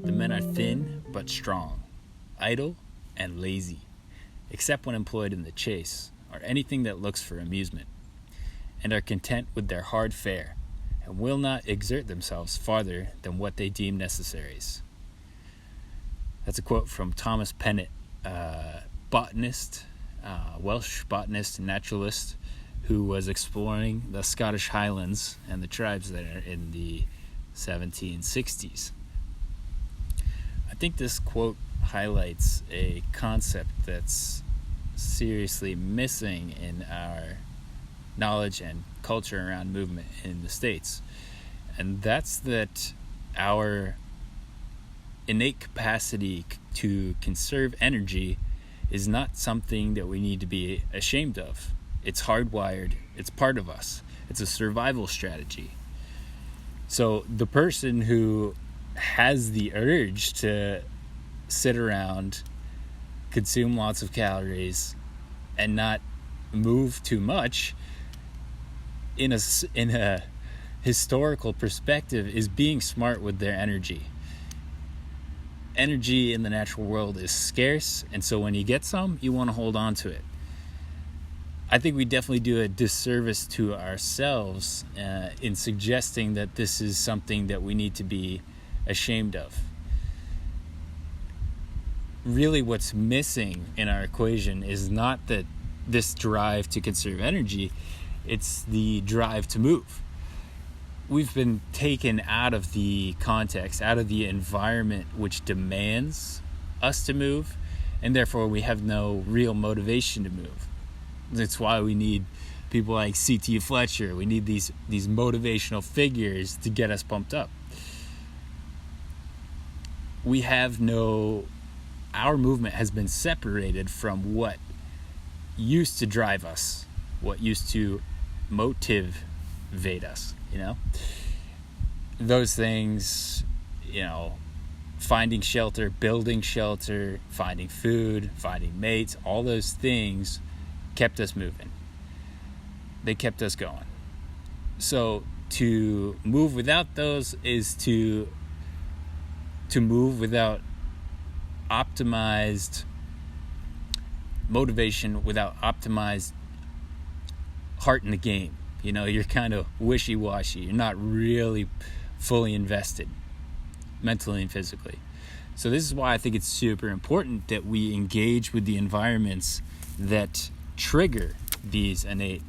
The men are thin but strong, idle and lazy, except when employed in the chase or anything that looks for amusement, and are content with their hard fare, and will not exert themselves farther than what they deem necessaries. That's a quote from Thomas Pennant, botanist, Welsh botanist and naturalist, who was exploring the Scottish Highlands and the tribes there in the 1760s. I think this quote highlights a concept that's seriously missing in our knowledge and culture around movement in the States. And that's that our innate capacity to conserve energy is not something that we need to be ashamed of. It's hardwired. It's part of us. It's a survival strategy. So the person who has the urge to sit around, consume lots of calories, and not move too much, in a historical perspective, is being smart with their energy. Energy in the natural world is scarce, and so when you get some, you want to hold on to it. I think we definitely do a disservice to ourselves in suggesting that this is something that we need to be ashamed of. Really, what's missing in our equation is not that this drive to conserve energy, it's the drive to move. We've been taken out of the context, out of the environment which demands us to move, and therefore we have no real motivation to move. That's why we need people like C.T. Fletcher. We need these motivational figures to get us pumped up. Our movement has been separated from what used to drive us, what used to motivate us, Those things, finding shelter, building shelter, finding food, finding mates, all those things kept us moving. They kept us going. So to move without those is to move without optimized motivation, without optimized heart in the game. You're kind of wishy-washy. You're not really fully invested mentally and physically. So this is why I think it's super important that we engage with the environments that trigger these innate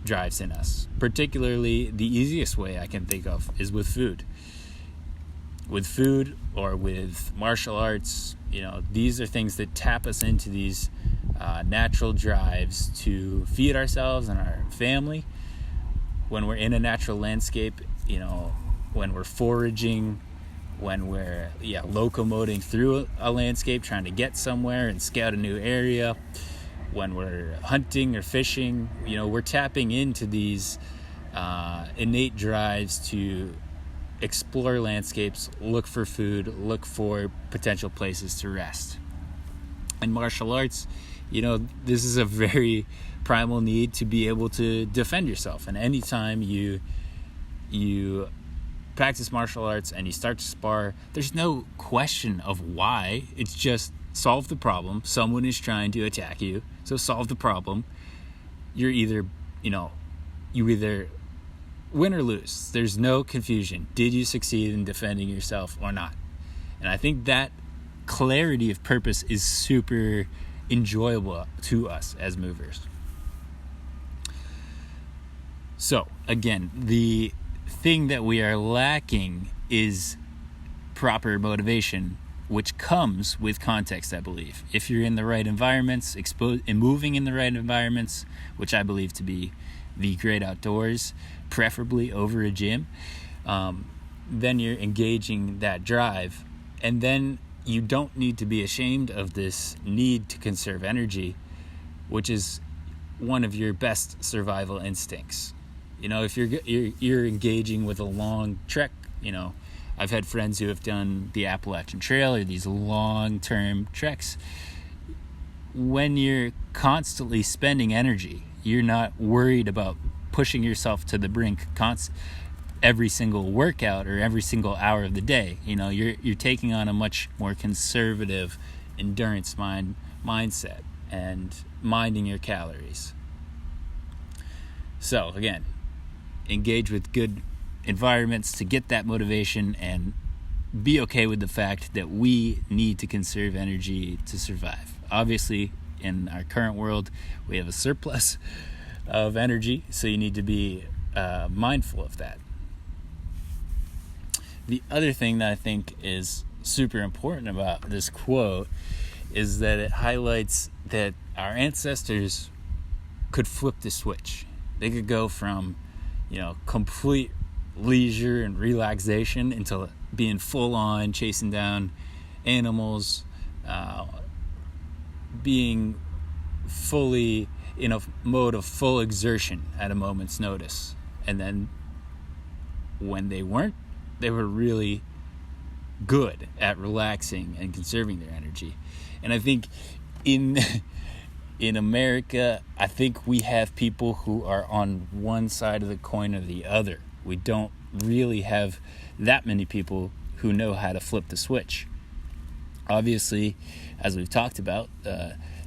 drives in us. Particularly, the easiest way I can think of is with food. With food or with martial arts, these are things that tap us into these natural drives to feed ourselves and our family. When we're in a natural landscape, when we're foraging, when we're locomoting through a landscape, trying to get somewhere and scout a new area, when we're hunting or fishing, we're tapping into these innate drives to explore landscapes, look for food, look for potential places to rest. In martial arts, this is a very primal need to be able to defend yourself. And anytime you practice martial arts and you start to spar, there's no question of why. It's just solve the problem. Someone is trying to attack you, so solve the problem. You either win or lose. There's no confusion. Did you succeed in defending yourself or not? And I think that clarity of purpose is super enjoyable to us as movers. So again, the thing that we are lacking is proper motivation, which comes with context, I believe. If you're in the right environments, and moving in the right environments, which I believe to be the great outdoors, preferably over a gym, then you're engaging that drive. And then you don't need to be ashamed of this need to conserve energy, which is one of your best survival instincts. If you're engaging with a long trek, I've had friends who have done the Appalachian Trail or these long-term treks. when you're constantly spending energy, you're not worried about pushing yourself to the brink every single workout or every single hour of the day. You're taking on a much more conservative endurance mindset and minding your calories. So again, engage with good environments to get that motivation, and be okay with the fact that we need to conserve energy to survive. Obviously, in our current world, we have a surplus of energy, so you need to be mindful of that. The other thing that I think is super important about this quote is that it highlights that our ancestors could flip the switch. They could go from, complete leisure and relaxation into being full on chasing down animals, being fully in a mode of full exertion at a moment's notice. And then when they weren't, they were really good at relaxing and conserving their energy. And I think in America, I think we have people who are on one side of the coin or the other. We don't really have that many people who know how to flip the switch. Obviously, as we've talked about,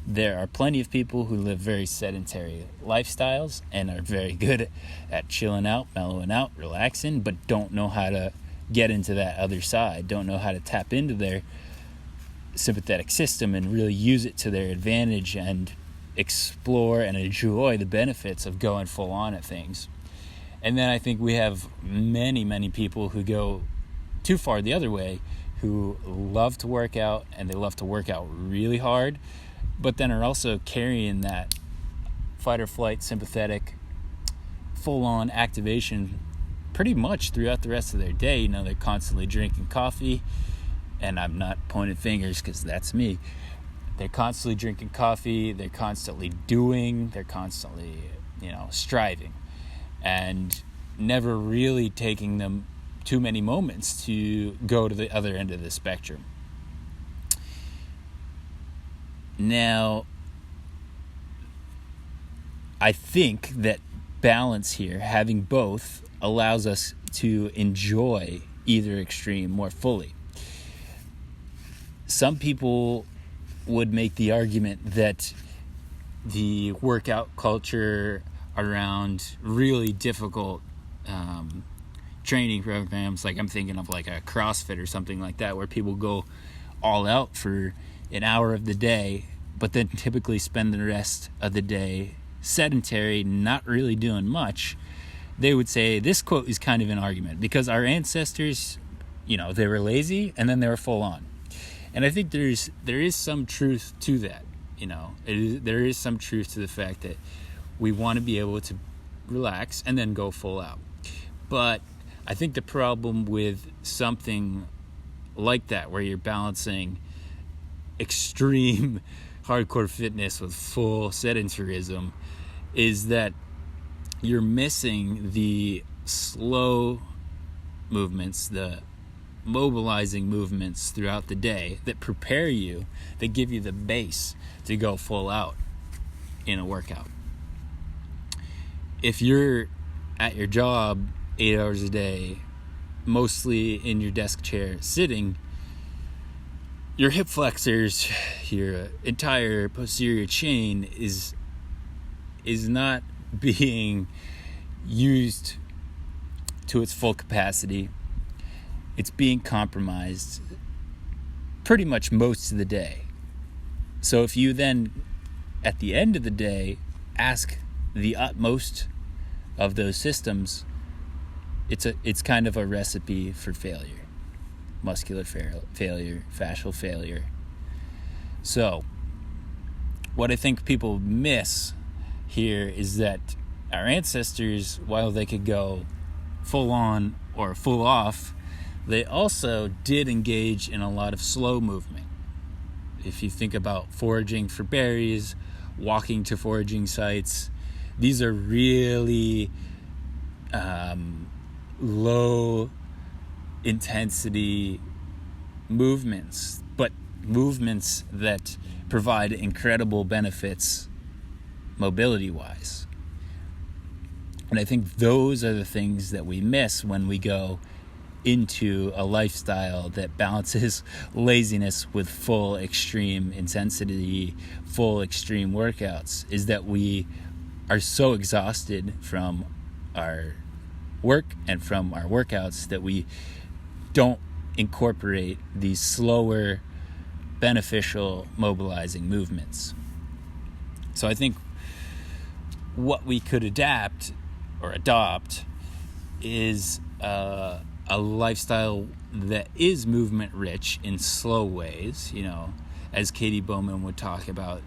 there are plenty of people who live very sedentary lifestyles and are very good at chilling out, mellowing out, relaxing, but don't know how to get into that other side, don't know how to tap into their sympathetic system and really use it to their advantage and explore and enjoy the benefits of going full on at things. And then I think we have many, many people who go too far the other way, who love to work out, and they love to work out really hard, but then are also carrying that fight or flight, sympathetic, full-on activation pretty much throughout the rest of their day. They're constantly drinking coffee, and I'm not pointing fingers because that's me. They're constantly drinking coffee, they're constantly doing, they're constantly, striving, and never really taking them too many moments to go to the other end of the spectrum. Now, I think that balance here, having both, allows us to enjoy either extreme more fully. Some people would make the argument that the workout culture around really difficult training programs, like I'm thinking of like a CrossFit or something like that, where people go all out for an hour of the day, but then typically spend the rest of the day sedentary, not really doing much. They would say this quote is kind of an argument because our ancestors, they were lazy and then they were full on. And I think there is some truth to that. There is some truth to the fact that we want to be able to relax and then go full out. But I think the problem with something like that, where you're balancing extreme hardcore fitness with full sedentarism, is that you're missing the slow movements, the mobilizing movements throughout the day that prepare you, that give you the base to go full out in a workout. If you're at your job 8 hours a day, mostly in your desk chair sitting, your hip flexors, your entire posterior chain is not being used to its full capacity. It's being compromised pretty much most of the day. So if you then, at the end of the day, ask the utmost of those systems, it's kind of a recipe for failure. Muscular failure, fascial failure. So, what I think people miss here is that our ancestors, while they could go full on or full off, they also did engage in a lot of slow movement. If you think about foraging for berries, walking to foraging sites, these are really low intensity movements, but movements that provide incredible benefits mobility-wise. And I think those are the things that we miss when we go into a lifestyle that balances laziness with full extreme intensity, full extreme workouts, is that we are so exhausted from our work and from our workouts that we don't incorporate these slower, beneficial, mobilizing movements. So I think what we could adopt is a lifestyle that is movement rich in slow ways, as Katy Bowman would talk about,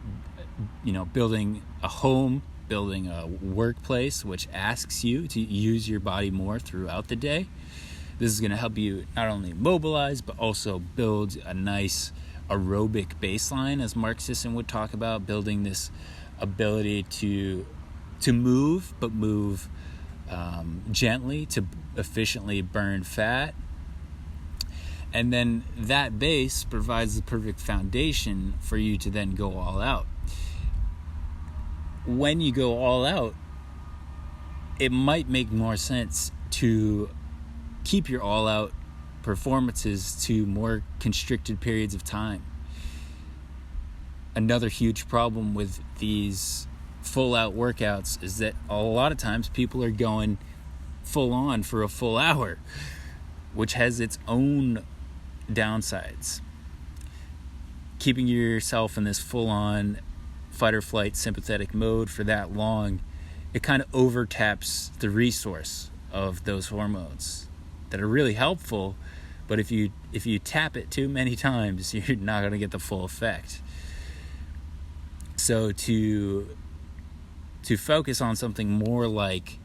building a home, building a workplace which asks you to use your body more throughout the day. This is going to help you not only mobilize, but also build a nice aerobic baseline, as Mark Sisson would talk about, building this ability to move, but move gently, to efficiently burn fat. And then that base provides the perfect foundation for you to then go all out. When you go all out, it might make more sense to keep your all out performances to more constricted periods of time. Another huge problem with these full out workouts is that a lot of times people are going full on for a full hour, which has its own downsides. Keeping yourself in this full on fight or flight sympathetic mode for that long, it kind of overtaps the resource of those hormones that are really helpful, but if you tap it too many times, you're not going to get the full effect. So to focus on something more like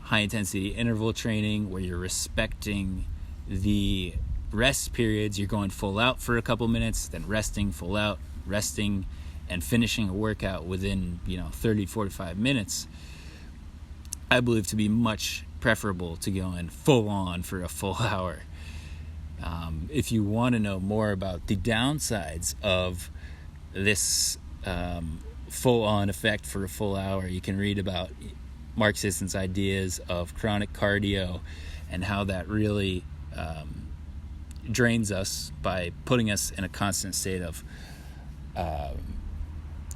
high intensity interval training, where you're respecting the rest periods, you're going full out for a couple minutes, then resting, full out, resting, and finishing a workout within 30, 45 minutes, I believe to be much preferable to going full on for a full hour. If you want to know more about the downsides of this full on effect for a full hour, you can read about Mark Sisson's ideas of chronic cardio and how that really drains us by putting us in a constant state of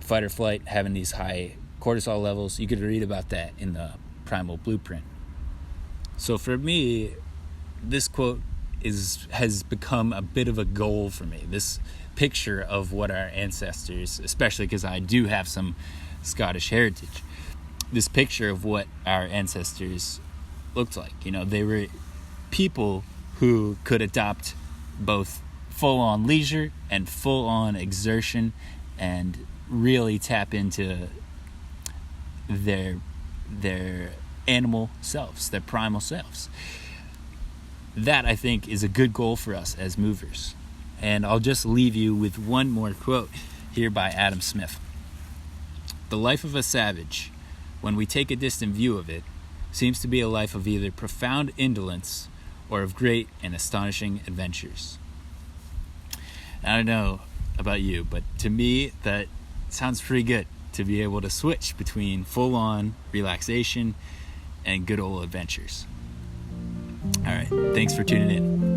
fight or flight, having these high cortisol levels. You could read about that in the Primal blueprint. So for me, this quote has become a bit of a goal for me. This picture of what our ancestors, especially because I do have some Scottish heritage, this picture of what our ancestors looked like. They were people who could adopt both full-on leisure and full-on exertion and really tap into their animal selves, their primal selves. That, I think, is a good goal for us as movers. And I'll just leave you with one more quote here by Adam Smith. The life of a savage, when we take a distant view of it, seems to be a life of either profound indolence or of great and astonishing adventures. I don't know about you, but to me, that sounds pretty good, to be able to switch between full-on relaxation and good old adventures. All right, thanks for tuning in.